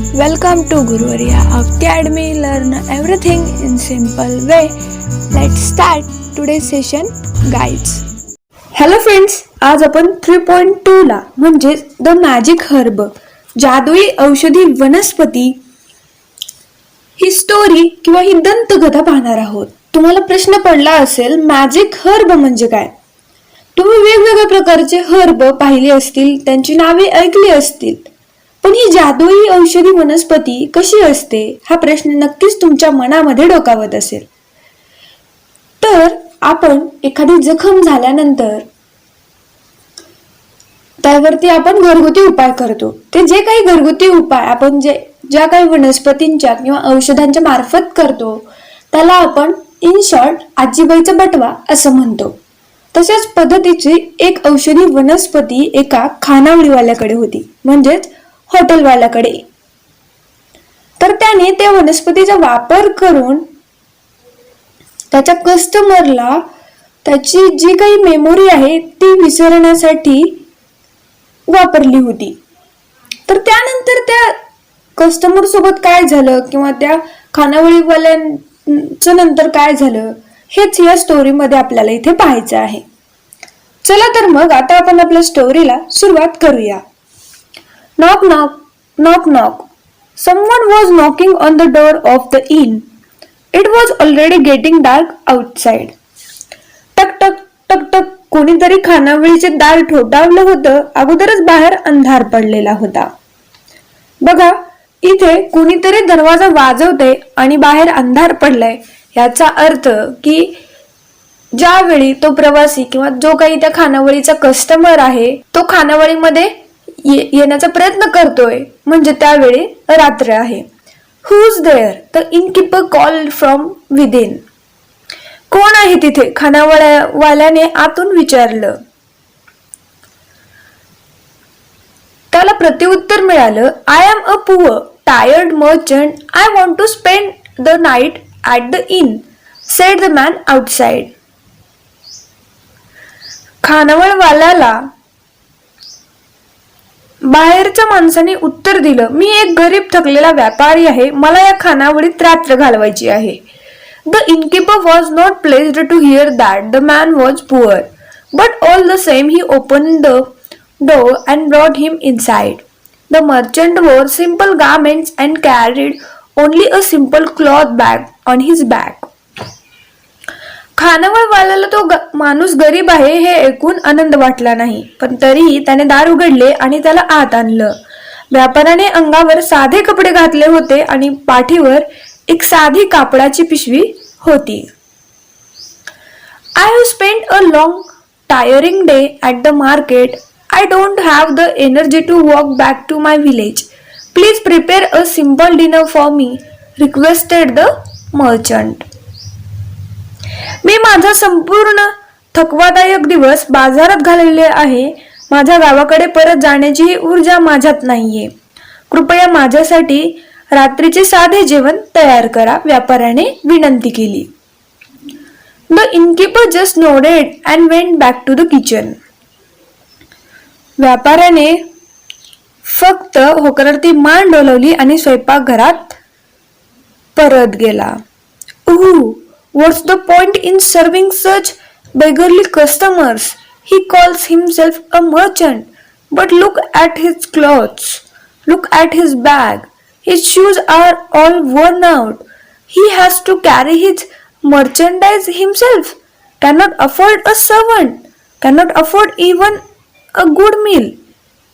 Welcome to Guruvarya Academy. Learn everything in simple way. Let's start today's session. Guides. Hello friends, आज आपण 3.2 ला म्हणजे the magic herb जादुई औषधी वनस्पती ही स्टोरी किंवा ही दंतकथा पाहणार आहोत. तुम्हाला प्रश्न पडला असेल मॅजिक हर्ब म्हणजे काय? तुम्ही वेगवेगळ्या प्रकारचे हर्ब पाहिले असतील, त्यांची नावे ऐकली असतील, पण ही जादुई औषधी वनस्पती कशी असते हा प्रश्न नक्कीच तुमच्या मनामध्ये डोकावत असेल. तर आपण एखादी जखम झाल्यानंतर त्यावरती आपण घरगुती उपाय करतो. ते जे काही घरगुती उपाय आपण ज्या काही वनस्पतींच्या किंवा औषधांच्या मार्फत करतो त्याला आपण इन शॉर्ट आजीबाईचा बटवा असं म्हणतो. तशाच पद्धतीची एक औषधी वनस्पती एका खानावळीवाल्याकडे होती, म्हणजेच हॉटेलवाल्याकडे. तर त्याने त्या वनस्पतीचा वापर करून त्याच्या कस्टमरला त्याची जी काही मेमोरी आहे ती विसरण्यासाठी वापरली होती. तर त्यानंतर त्या कस्टमर सोबत काय झालं किंवा त्या खानावळीवाल्यांचं नंतर काय झालं हेच या स्टोरीमध्ये आपल्याला इथे पाहायचं आहे. चला तर मग आता आपण आपल्या स्टोरीला सुरुवात करूया. Knock, knock, knock, knock. Someone was knocking on the door of the inn. It was already getting dark outside. टक टक टक टक कोणीतरी खानावळीचे दार ठोठावलं होतं. अगोदरच बाहेर अंधार पडलेला होता. बघा, इथे कोणीतरी दरवाजा वाजवते आणि बाहेर अंधार पडलाय, याचा अर्थ की ज्यावेळी तो प्रवासी किंवा जो काही त्या खानावळीचा कस्टमर आहे तो खानावळीमध्ये येण्याचा प्रयत्न करतोय, म्हणजे त्यावेळी रात्र आहे. Who's there? The innkeeper called from within. कोण आहे तिथे? खानावळीवाल्याने आतून विचारलं. त्याला प्रत्युत्तर मिळालं, I am a poor, tired merchant. I want to spend the night at the inn, said the man outside. खानावळीवाल्याला बाहेरच्या माणसाने उत्तर दिलं, मी एक गरीब थकलेला व्यापारी आहे, मला या खानावळीत रात्र घालवायची आहे. The innkeeper was not pleased to hear that the man was poor, but all the same he opened the door and brought him inside. The merchant wore simple garments and carried only a simple cloth bag on his back. खानावळीवाल्याला तो माणूस गरीब आहे हे ऐकून आनंद वाटला नाही, पण तरीही त्याने दार उघडले आणि त्याला आत आणलं. व्यापाऱ्याने अंगावर साधे कपडे घातले होते आणि पाठीवर एक साधी कापडाची पिशवी होती. I have spent a long tiring day at the market. I don't have the energy to walk back to my village. Please prepare a simple dinner for me, requested the merchant. मी माझा संपूर्ण थकवादायक दिवस बाजारात घालवले आहे. माझ्या गावाकडे परत जाण्याची ऊर्जा माझ्यात नाहीये. कृपया माझ्यासाठी रात्रीचे साधे जेवण तयार करा, व्यापाऱ्याने विनंती केली. The innkeeper just nodded and went back to the kitchen. व्यापाऱ्याने फक्त होकारार्थी मान डोलवली आणि स्वयंपाकघरात परत गेला. What's the point in serving such beggarly customers? He calls himself a merchant, but look at his clothes. Look at his bag. His shoes are all worn out. He has to carry his merchandise himself. Cannot afford a servant. Cannot afford even a good meal.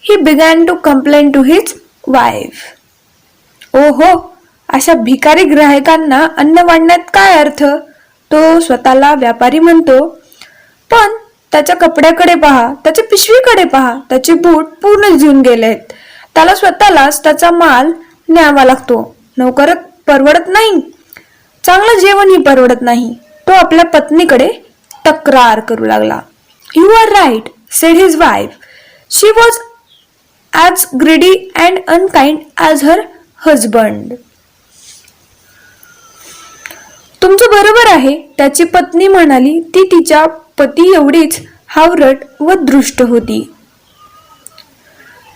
He began to complain to his wife. ओहो, अशा भिकारी ग्राहकांना अन्न वाढण्यात काय अर्थ? तो स्वतःला व्यापारी म्हणतो, पण त्याच्या कपड्याकडे पहा, त्याच्या पिशवीकडे पहा, त्याचे बूट पूर्ण भिजून गेलेत. त्याला स्वतःलाच त्याचा माल न्यावा लागतो. नोकरात परवडत नाही, चांगलं जेवणही परवडत नाही. तो आपल्या पत्नीकडे तक्रार करू लागला. You are right, said his wife. She was as greedy and unkind as her husband. तुमचं बरोबर आहे, त्याची पत्नी म्हणाली. ती तिच्या पती एवढीच हावरट व दृष्ट होती.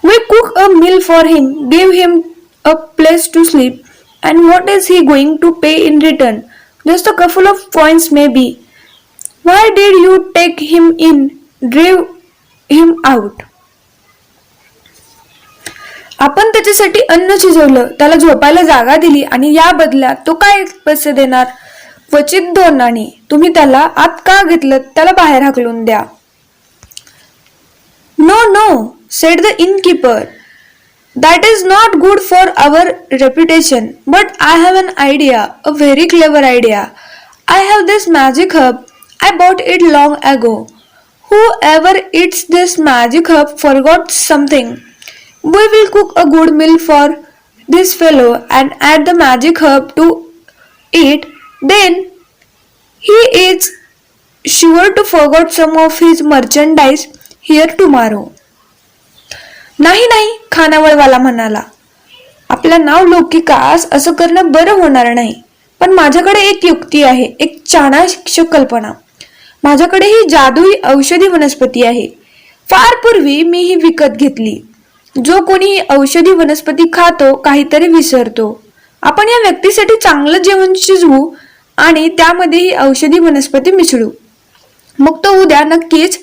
We cook a meal for him, give him a place to sleep, and what is he going to pay in return? Just a couple of coins, maybe. Why did you take him in, drive him out? आपण त्याच्यासाठी अन्न शिजवलं, त्याला झोपायला जागा दिली आणि या बदल्यात तो काय पैसे देणार? क्वचित 2 नाणी. तुम्ही त्याला आत का घेतलं? त्याला बाहेर हाकलून द्या. No, no, said the innkeeper. That is not good for our reputation. But I have an idea, a very clever idea. I have this magic herb. I bought it long ago. Whoever eats this magic herb forgot something. We will cook a good meal for this fellow and add the magic herb to it. Then he is sure to forget some of his merchandise here tomorrow. नाही नाही, खानावळवाला म्हणाला. आपलं नाव लौकिकास असं करणं बरं होणार नाही. पण माझ्याकडे एक युक्ती आहे, एक चाणाक्ष कल्पना. माझ्याकडे ही जादुई औषधी वनस्पती आहे. फार पूर्वी मी ही विकत घेतली. जो कोणी ही औषधी वनस्पती खातो काहीतरी विसरतो. आपण या व्यक्तीसाठी चांगलं जेवण शिजवू आणि त्यामध्ये ही औषधी वनस्पती मिसळू. मग तो उद्या नक्कीच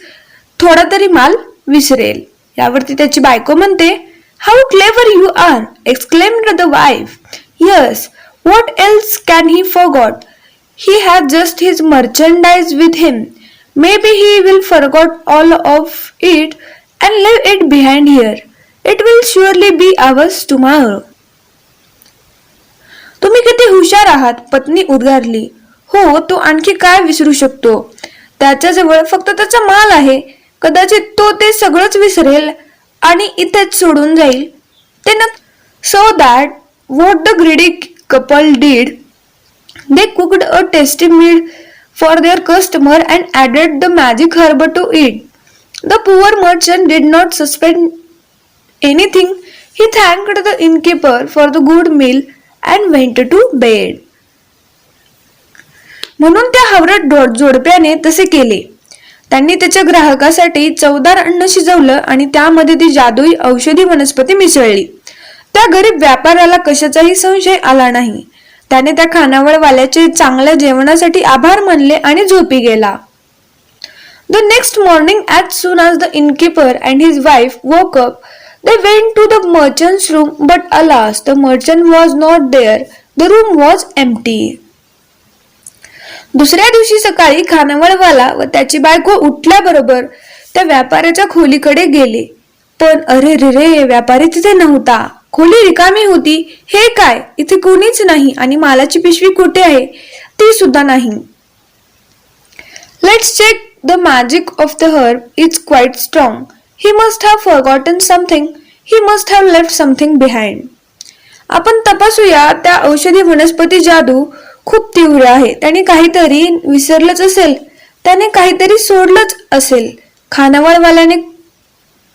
थोडा तरी माल विसरेल. यावरती त्याची बायको म्हणते, how clever you are, exclaimed the wife. Yes, what else can he forgot? He has just his merchandise with him. Maybe he will forget all of it and leave it behind here. It will surely be ours tomorrow. तुम्ही किती हुशार आहात, पत्नी उद्गारली. हो, तो आणखी काय विसरू शकतो? त्याच्याजवळ फक्त त्याचा माल आहे. कदाचित तो ते सगळंच विसरेल आणि इथेच सोडून जाईल. ते So that what the greedy couple did, they cooked a tasty meal for their customer and added the magic herb to it. The poor merchant did not suspect anything. He thanked the innkeeper for the good meal and went to bed. म्हणून त्या हावरट जोडप्याने तसे केले. त्यांनी त्याच्या ग्राहकासाठी चवदार अन्न शिजवलं आणि त्यामध्ये ती जादुई औषधी वनस्पती मिसळली. त्या गरीब व्यापाऱ्याला कशाचाही संशय आला नाही. त्याने त्या खानावळवाल्याचे चांगल्या जेवणासाठी आभार मानले आणि झोपी गेला. The next morning, as soon as the innkeeper and his wife woke up, they went to the merchant's room, but alas, the merchant was not there. The room was empty. दुसऱ्या दिवशी सकाळी खानावळवाला व त्याची बायको उठल्याबरोबर त्या व्यापाऱ्याच्या खोलीकडे गेले. पण अरे रे, व्यापारी तिथे नव्हता. खोली रिकामी होती. हे काय, इथे कोणीच नाही आणि मालाची पिशवी कुठे आहे ती सुद्धा नाही. Let's check the magic of the herb. It's quite strong. He must have forgotten something. He must have left something behind. आपण तपासूया, त्या औषधी वनस्पती जादू खूप तीव्र आहे. त्याने काहीतरी विसरलंच असेल, त्याने काहीतरी सोडलंच असेल. खानावळवाल्याने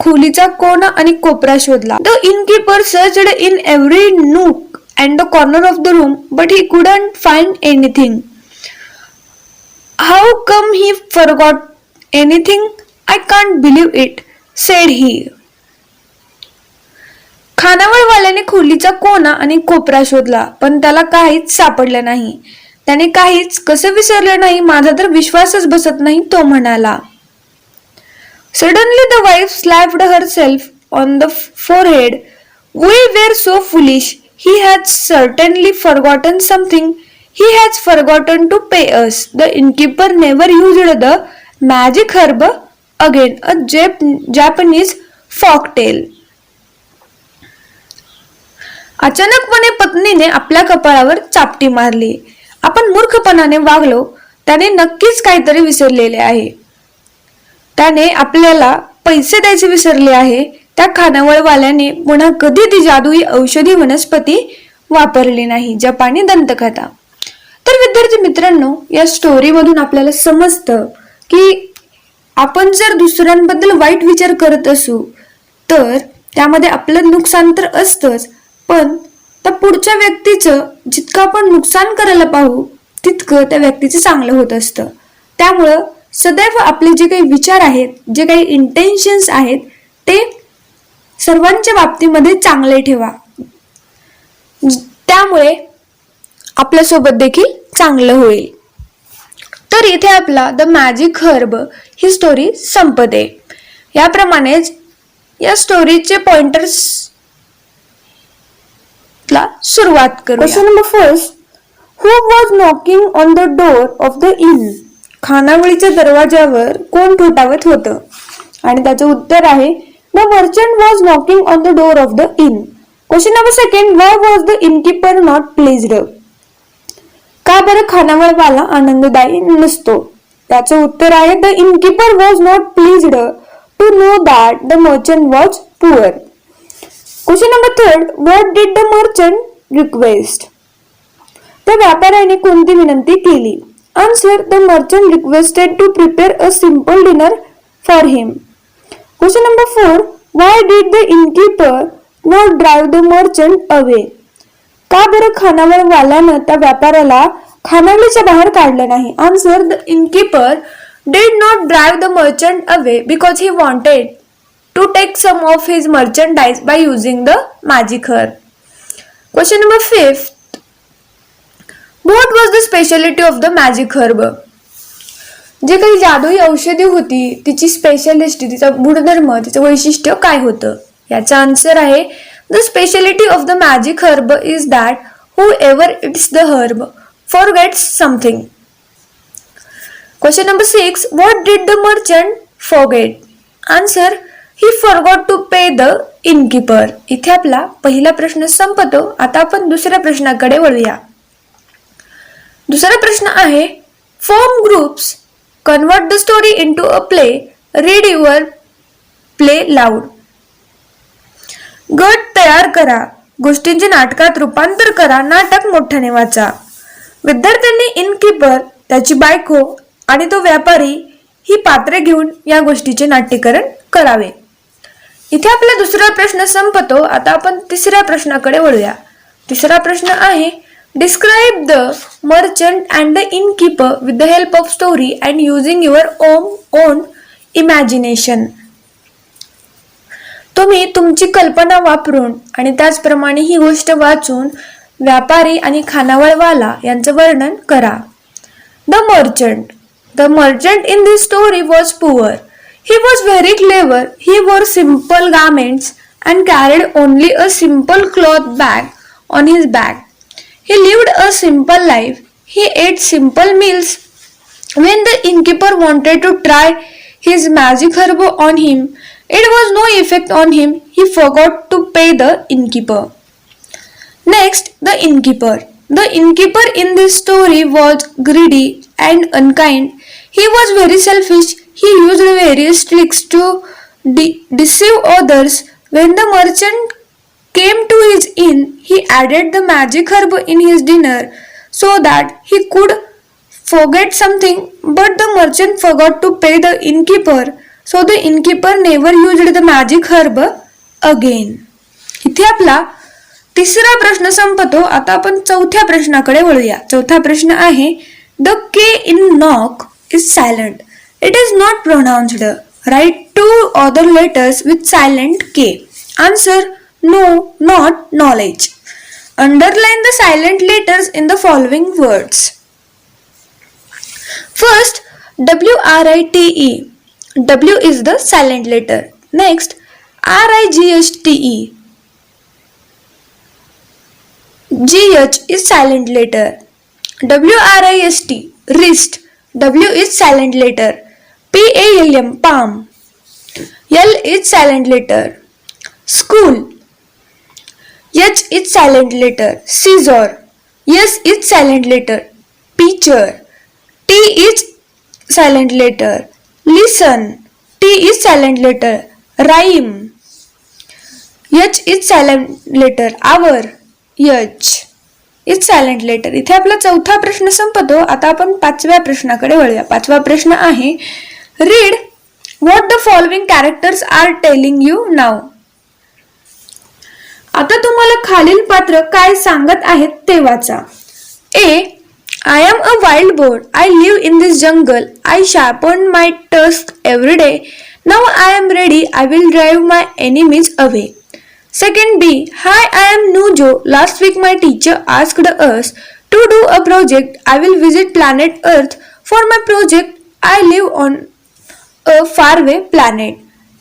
खोलीचा कोना आणि कोपरा शोधला. The innkeeper searched in every nook and the corner of the room, but he couldn't find anything. How come he forgot anything? I can't believe it, said he. खानावळवाल्याने खोलीचा कोना आणि कोपरा शोधला, पण त्याला काहीच सापडलं नाही. त्याने काहीच कसं विसरलं नाही, माझा तर विश्वासच बसत नाही, तो म्हणाला. Suddenly the wife slapped herself on the forehead. We were so foolish. He had certainly forgotten something. He has forgotten to pay us. The innkeeper never used the magic herb again. A Japanese folktale. अचानकपणे पत्नीने आपल्या कपाळावर चापटी मारली. आपण मूर्खपणाने वागलो. त्याने नक्कीच काहीतरी विसरलेले आहे. त्याने आपल्याला पैसे द्यायचे विसरले आहे. त्या खानावळवाल्याने पुन्हा कधी ती जादुई औषधी वनस्पती वापरली नाही. जपानी दंतकथा. तर विद्यार्थी मित्रांनो, या स्टोरी मधून आपल्याला समजतं की आपण जर दुसऱ्यांबद्दल वाईट विचार करत असू तर त्यामध्ये आपलं नुकसान तर असतंच, पण त्या पुढच्या व्यक्तीचं जितकं आपण नुकसान करायला पाहू तितकं त्या व्यक्तीचं चांगलं होत असतं. त्यामुळं सदैव आपले जे काही विचार आहेत, जे काही इंटेन्शन्स आहेत, ते सर्वांच्या बाबतीमध्ये चांगले ठेवा. त्यामुळे आपल्यासोबत देखील चांगलं होईल. तर इथे आपला द मॅजिक हर्ब ही स्टोरी संपते. याप्रमाणेच या स्टोरीचे पॉइंटर्स ला सुरुवात करू. Question number first, who was knocking on the door of the inn? खानावळीच्या दरवाजावर कोण ठोठावत होतं? आणि त्याचं उत्तर आहे the merchant was knocking on the door of the inn. Question number second, why was the innkeeper not pleased? का बरं खानावळवाला आनंददायी नसतो? त्याचं उत्तर आहे the innkeeper was not pleased to know that the merchant was poor. Question number third, what did the merchant request? त्या व्यापाऱ्याने कोणती विनंती केली? Answer, the merchant requested to prepare a simple dinner for him. Question number four, why did the innkeeper not drive the merchant away? का बरं खानावळवाल्यानं त्या व्यापाऱ्याला खानावळीच्या बाहेर काढलं नाही? Answer, the innkeeper did not drive the merchant away because he wanted to take some of his merchandise by using the magic herb. Question number 5. What was the specialty of the magic herb? जे काही जादुई औषधी होती तिची speciality, तिचा गुणधर्म, तिचं वैशिष्ट्य काय होतं? याचा आन्सर आहे the specialty of the magic herb is that whoever eats the herb forgets something. Question number 6. What did the merchant forget? Answer, he forgot to pay the innkeeper. इथे आपला पहिला प्रश्न संपतो. आता आपण दुसऱ्या प्रश्नाकडे वळूया. दुसरा प्रश्न आहे, form groups, convert the story into a play, read your play loud. गट तयार करा, गोष्टींचे नाटकात रूपांतर करा, नाटक मोठ्याने वाचा. विद्यार्थ्यांनी इनकीपर, त्याची बायको आणि तो व्यापारी ही पात्रे घेऊन या गोष्टीचे नाट्यकरण करावे. इथे आपला दुसरा प्रश्न संपतो. आता आपण तिसऱ्या प्रश्नाकडे वळूया. तिसरा प्रश्न आहे, describe the merchant and the innkeeper with the help of story and using your own imagination. तुम्ही तुमची कल्पना वापरून आणि त्याचप्रमाणे ही गोष्ट वाचून व्यापारी आणि खानावळवाला यांचं वर्णन करा. The merchant. The merchant in this story was poor. He was very clever. He wore simple garments and carried only a simple cloth bag on his back. He lived a simple life. He ate simple meals. When the innkeeper wanted to try his magic herb on him, it was no effect on him. He forgot to pay the innkeeper. Next, the innkeeper. The innkeeper in this story was greedy and unkind. He was very selfish. He used various tricks to deceive others. When the merchant came to his inn, he added the magic herb in his dinner so that he could forget something, but the merchant forgot to pay the innkeeper, so the innkeeper never used the magic herb again. इथे आपला तिसरा प्रश्न संपतो. आता आपण चौथ्या प्रश्नाकडे वळूया. चौथा प्रश्न आहे, the K in knock is silent. It is not pronounced. Write two other letters with silent K. Answer, no, not knowledge. Underline the silent letters in the following words. First, WRITE. W is the silent letter. Next, RIGHTE. GH is silent letter. WRIST, wrist. W is silent letter. PALM, palm. L is silent letter. School. H is silent letter. Scissor. S is silent letter. Teacher. T is silent letter. Listen. T is silent letter. Rhyme. H is silent letter. Hour. H is silent letter. इथे आपला चौथा प्रश्न संपतो. आता आपण पाचव्या प्रश्नाकडे वळूया. पाचवा प्रश्न आहे, read what the following characters are telling you नाव. आता तुम्हाला खालील पात्र काय सांगत आहेत ते वाचा. A, I am a wild boar. I live in this jungle. I sharpen my tusk every day. Now I am ready. I will drive my enemies away. Second B, hi, I am Nujo. Last week my teacher asked us to do a project. I will visit planet Earth. For my project, I live on a faraway planet.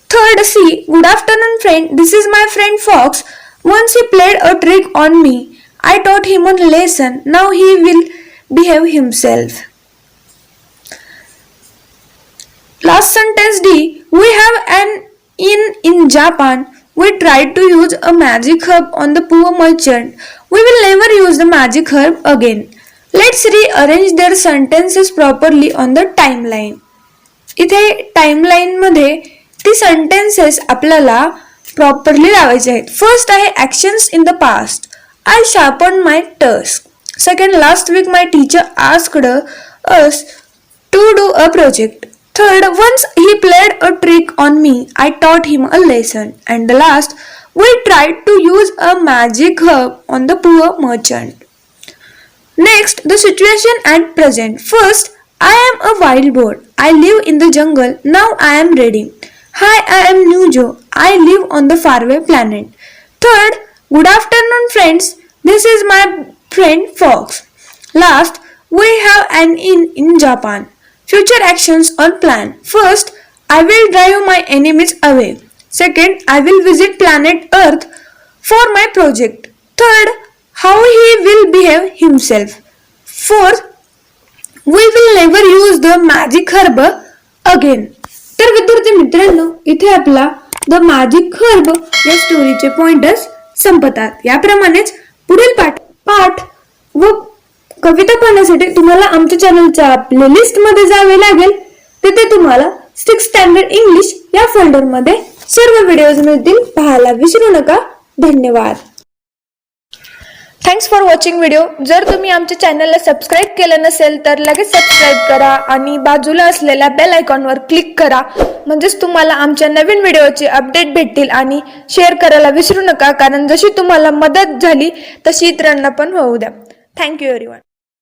Third C, good afternoon friend. This is my friend Fox. Once he played a trick on me. I taught him a lesson. Now he will behave himself. Last sentence D, we have an inn in Japan. We tried to use a magic herb on the poor merchant. We will never use the magic herb again. Let's rearrange their sentences properly on the timeline. इथे timeline मध्ये ती sentences आपल्याला properly लावायचे आहेत. First आहे actions in the past. I sharpen my tusk. Second, last week my teacher asked us to do a project. Third, once he played a trick on me, I taught him a lesson. And the last, we tried to use a magic herb on the poor merchant. Next, the situation at present. First, I am a wild boar. I live in the jungle. Now I am ready. Hi, I am Nujo. I live on the faraway planet. Third, good afternoon friends. This is my friend Fox. Last, we have an inn in Japan. Future actions or plan. First, I will drive my enemies away. Second, I will visit planet Earth for my project. Third, how he will behave himself. Fourth, we will never use the magic herb again. तर विद्यार्थी मित्रांनो, इथे आपला the magic herb या स्टोरीचे pointers संपतात. याप्रमाणेच पुढील पाठ व कविता पाहण्यासाठी तुम्हाला आमच्या चॅनलच्या प्लेलिस्ट मध्ये जावे लागेल. तिथे तुम्हाला 6th स्टँडर्ड इंग्लिश या फोल्डर मध्ये सर्व व्हिडिओज मिळतील. पाहायला विसरू नका. धन्यवाद. Thanks for watching video. जर तुम्ही आमच्या चॅनलला सबस्क्राईब केलं नसेल तर लगेच सबस्क्राईब करा आणि बाजूला असलेल्या बेल आयकॉनवर क्लिक करा. म्हणजेच तुम्हाला आमच्या नवीन व्हिडिओचे अपडेट भेटतील. आणि शेअर करायला विसरू नका, कारण जशी तुम्हाला मदत झाली तशी इतरांना पण होऊ द्या. Thank you everyone.